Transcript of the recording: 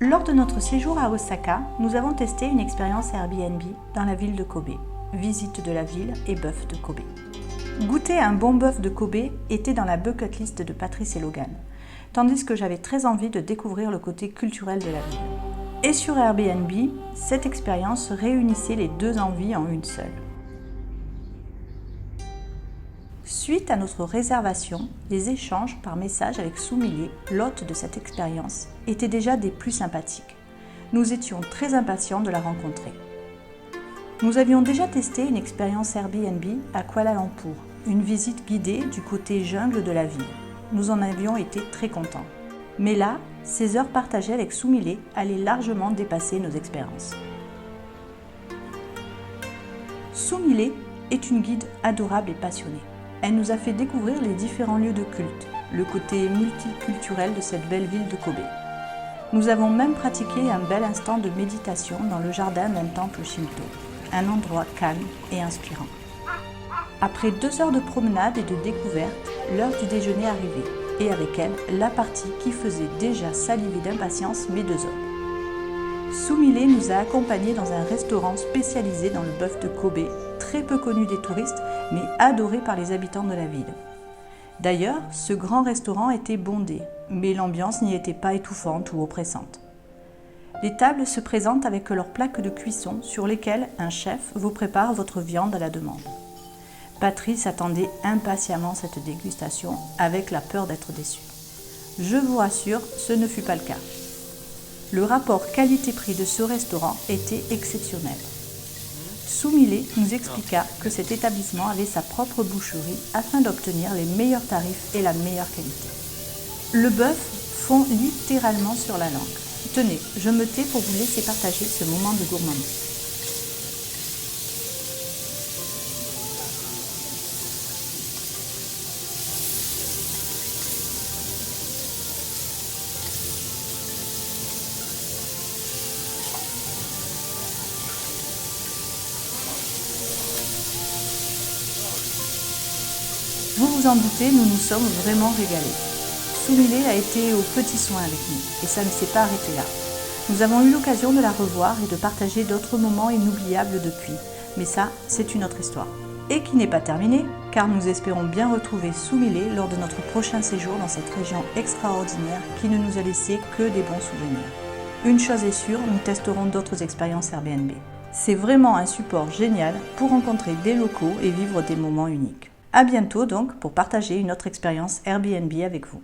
Lors de notre séjour à Osaka, nous avons testé une expérience Airbnb dans la ville de Kobe. Visite de la ville et bœuf de Kobe. Goûter un bon bœuf de Kobe était dans la bucket list de Patrice et Logan, tandis que j'avais très envie de découvrir le côté culturel de la ville. Et sur Airbnb, cette expérience réunissait les deux envies en une seule. Suite à notre réservation, les échanges par message avec Soumile, l'hôte de cette expérience, étaient déjà des plus sympathiques. Nous étions très impatients de la rencontrer. Nous avions déjà testé une expérience Airbnb à Kuala Lumpur, une visite guidée du côté jungle de la ville. Nous en avions été très contents. Mais là, ces heures partagées avec Soumile allaient largement dépasser nos expériences. Soumile est une guide adorable et passionnée. Elle nous a fait découvrir les différents lieux de culte, le côté multiculturel de cette belle ville de Kobe. Nous avons même pratiqué un bel instant de méditation dans le jardin d'un temple Shinto, un endroit calme et inspirant. Après 2 heures de promenade et de découverte, l'heure du déjeuner arrivait, et avec elle, la partie qui faisait déjà saliver d'impatience mes 2 hommes. Soumile nous a accompagnés dans un restaurant spécialisé dans le bœuf de Kobe, très peu connu des touristes, mais adoré par les habitants de la ville. D'ailleurs, ce grand restaurant était bondé, mais l'ambiance n'y était pas étouffante ou oppressante. Les tables se présentent avec leurs plaques de cuisson sur lesquelles un chef vous prépare votre viande à la demande. Patrice attendait impatiemment cette dégustation avec la peur d'être déçu. Je vous rassure, ce ne fut pas le cas. Le rapport qualité-prix de ce restaurant était exceptionnel. Soumile nous expliqua que cet établissement avait sa propre boucherie afin d'obtenir les meilleurs tarifs et la meilleure qualité. Le bœuf fond littéralement sur la langue. Tenez, je me tais pour vous laisser partager ce moment de gourmandise. Vous vous en doutez, nous nous sommes vraiment régalés. Soumile a été aux petits soins avec nous et ça ne s'est pas arrêté là. Nous avons eu l'occasion de la revoir et de partager d'autres moments inoubliables depuis, mais ça, c'est une autre histoire. Et qui n'est pas terminée, car nous espérons bien retrouver Soumile lors de notre prochain séjour dans cette région extraordinaire qui ne nous a laissé que des bons souvenirs. Une chose est sûre, nous testerons d'autres expériences Airbnb. C'est vraiment un support génial pour rencontrer des locaux et vivre des moments uniques. À bientôt donc pour partager une autre expérience Airbnb avec vous.